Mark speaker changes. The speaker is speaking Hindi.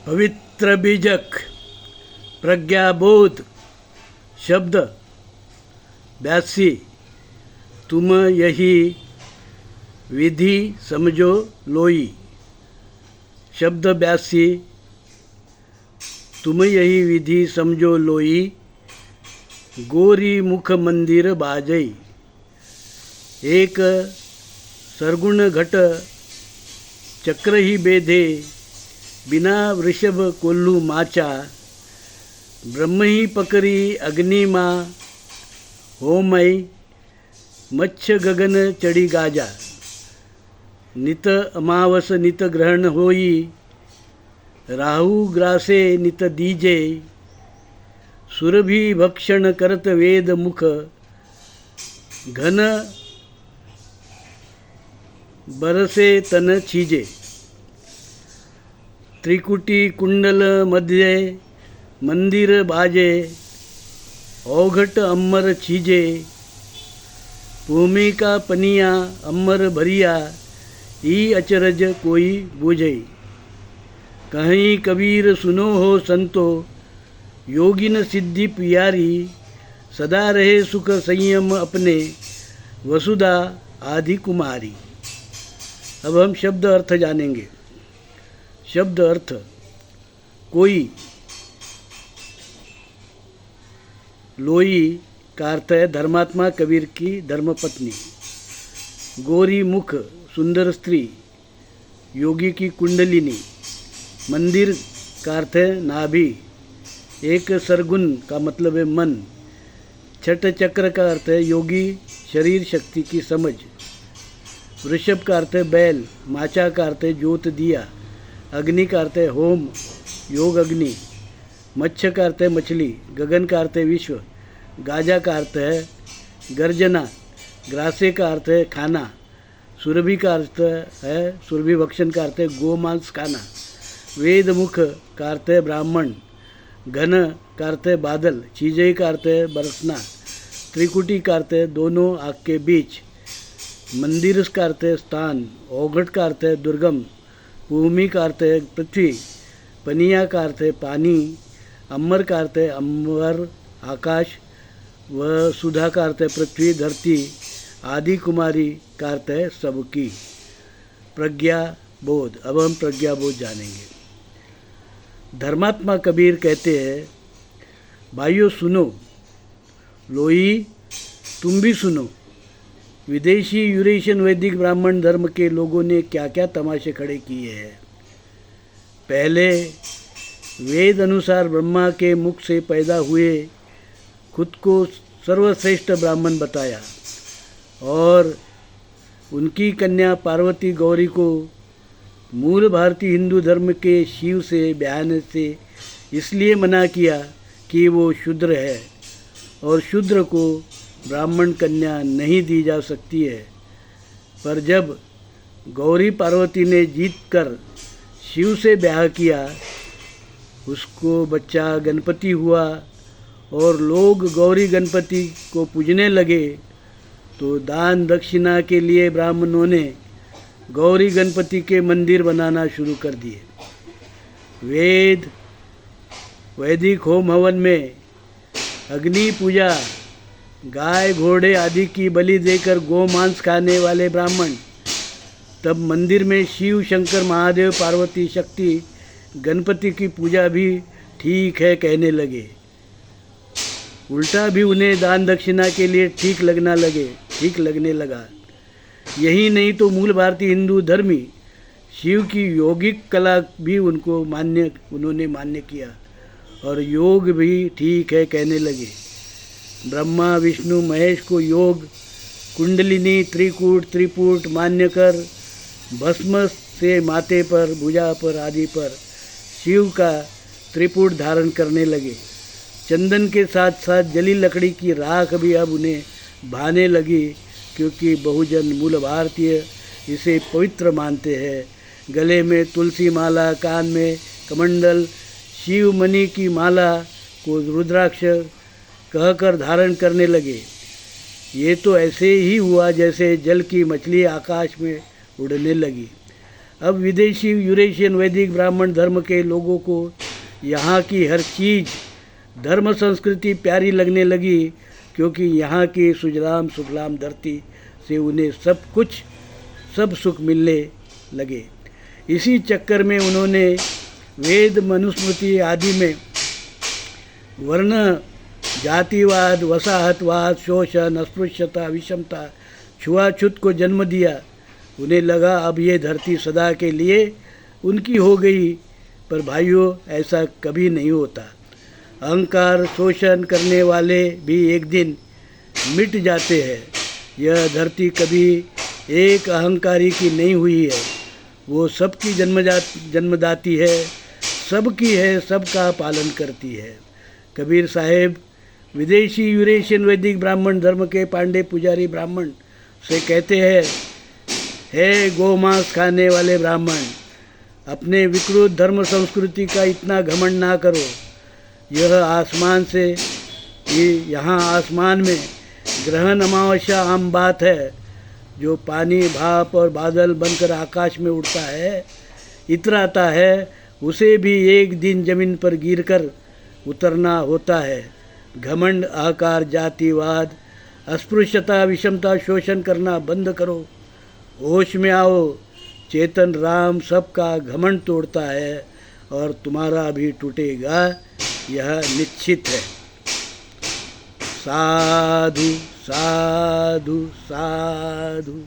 Speaker 1: पवित्र बीजक प्रज्ञाबोध शब्द 82। तुम यही विधि समझो लोई। शब्द 82। तुम यही विधि समझो लोई। गोरी मुख मंदिर बाजई। एक सरगुण घट चक्र ही बेधे। बिना वृषभ कोल्लू माचा। ब्रह्म ही पकरी अग्नि माँ। होमय मच्छ गगन चढ़ी गाजा। नित अमावस नित ग्रहण होई। राहु ग्रासे नित दीजे। सुरभि भक्षण करत वेद मुख। घन बरसे तन छीजे। त्रिकुटी कुंडल मध्य मंदिर बाजे। औघट अम्बर छीजे। भूमि का पनिया अम्बर भरिया। ई अचरज कोई बूझे। कहीं कबीर सुनो हो संतो। योगिन सिद्धि पियारी। सदा रहे सुख संयम अपने। वसुधा आदि कुमारी। अब हम शब्द अर्थ जानेंगे। शब्द अर्थ कोई। लोई का अर्थ है धर्मात्मा कबीर की धर्मपत्नी। गोरी मुख सुंदर स्त्री। योगी की कुंडलिनी। मंदिर का अर्थ है नाभि। एक सरगुण का मतलब है मन। छठ चक्र का अर्थ है योगी शरीर शक्ति की समझ। वृषभ का अर्थ है बैल। माचा का अर्थ है ज्योत दिया। अग्नि का अर्थ है होम योग अग्नि। मच्छ का अर्थ है मछली। गगन का अर्थ है विश्व। गाजा का अर्थ है गर्जना। ग्रासे का अर्थ है खाना। सुरभि का अर्थ है सुरभि भक्षण का अर्थ है गोमांस खाना। वेद मुख का अर्थ है ब्राह्मण। घन का अर्थ है बादल। चीजई का अर्थ है बरसना। त्रिकुटी का अर्थ है दोनों आग के बीच। मंदिर का अर्थ है स्थान। औघट का अर्थ है दुर्गम। भूमि का अर्थ है पृथ्वी। पनिया का अर्थ है पानी। अम्बर का अर्थ है अंबर आकाश। व सुधा का अर्थ है पृथ्वी धरती। आदि कुमारी का अर्थ है सबकी। प्रज्ञा बोध। अब हम प्रज्ञा बोध जानेंगे। धर्मात्मा कबीर कहते हैं, भाइयों सुनो। लोई तुम भी सुनो। विदेशी यूरेशियन वैदिक ब्राह्मण धर्म के लोगों ने क्या क्या तमाशे खड़े किए हैं। पहले वेद अनुसार ब्रह्मा के मुख से पैदा हुए खुद को सर्वश्रेष्ठ ब्राह्मण बताया और उनकी कन्या पार्वती गौरी को मूल भारतीय हिंदू धर्म के शिव से ब्याहने से इसलिए मना किया कि वो शूद्र है और शूद्र को ब्राह्मण कन्या नहीं दी जा सकती है। पर जब गौरी पार्वती ने जीत कर शिव से ब्याह किया, उसको बच्चा गणपति हुआ और लोग गौरी गणपति को पूजने लगे, तो दान दक्षिणा के लिए ब्राह्मणों ने गौरी गणपति के मंदिर बनाना शुरू कर दिए। वैदिक होम हवन में अग्नि पूजा, गाय घोड़े आदि की बलि देकर गोमांस खाने वाले ब्राह्मण तब मंदिर में शिव शंकर महादेव पार्वती शक्ति गणपति की पूजा भी ठीक है कहने लगे। उल्टा भी उन्हें दान दक्षिणा के लिए ठीक लगने लगा। यही नहीं तो मूल भारतीय हिंदू धर्मी शिव की योगिक कला भी उन्होंने मान्य किया और योग भी ठीक है कहने लगे। ब्रह्मा विष्णु महेश को योग कुंडलिनी त्रिपुट मान्य कर भस्म से माथे पर भुजा पर आदि पर शिव का त्रिपुट धारण करने लगे। चंदन के साथ साथ जली लकड़ी की राख भी अब उन्हें भाने लगी, क्योंकि बहुजन मूल भारतीय इसे पवित्र मानते हैं। गले में तुलसी माला, कान में कमंडल, शिव मणि की माला को रुद्राक्ष कहकर धारण करने लगे। ये तो ऐसे ही हुआ जैसे जल की मछली आकाश में उड़ने लगी। अब विदेशी यूरेशियन वैदिक ब्राह्मण धर्म के लोगों को यहाँ की हर चीज़ धर्म संस्कृति प्यारी लगने लगी, क्योंकि यहाँ की सुजलाम सुफलाम धरती से उन्हें सब सुख मिलने लगे। इसी चक्कर में उन्होंने वेद मनुस्मृति आदि में वर्ण जातिवाद, वसाहतवाद, शोषण, अस्पृश्यता, विषमता, छुआछूत को जन्म दिया। उन्हें लगा अब ये धरती सदा के लिए उनकी हो गई, पर भाइयों ऐसा कभी नहीं होता। अहंकार शोषण करने वाले भी एक दिन मिट जाते हैं। यह धरती कभी एक अहंकारी की नहीं हुई है, वो सबकी जन्मदाती है, सबकी है, सबका पालन करती है। कबीर साहेब विदेशी यूरेशियन वैदिक ब्राह्मण धर्म के पांडे पुजारी ब्राह्मण से कहते हैं, हे गोमांस खाने वाले ब्राह्मण, अपने विकृत धर्म संस्कृति का इतना घमंड ना करो। यह आसमान से यहाँ आसमान में ग्रहण अमावस्या आम बात है। जो पानी भाप और बादल बनकर आकाश में उड़ता है, इतराता है, उसे भी एक दिन जमीन पर गिरकर उतरना होता है। घमंड, अहंकार, जातिवाद, अस्पृश्यता, विषमता, शोषण करना बंद करो। होश में आओ। चेतन राम सबका घमंड तोड़ता है और तुम्हारा भी टूटेगा, यह निश्चित है। साधु साधु साधु।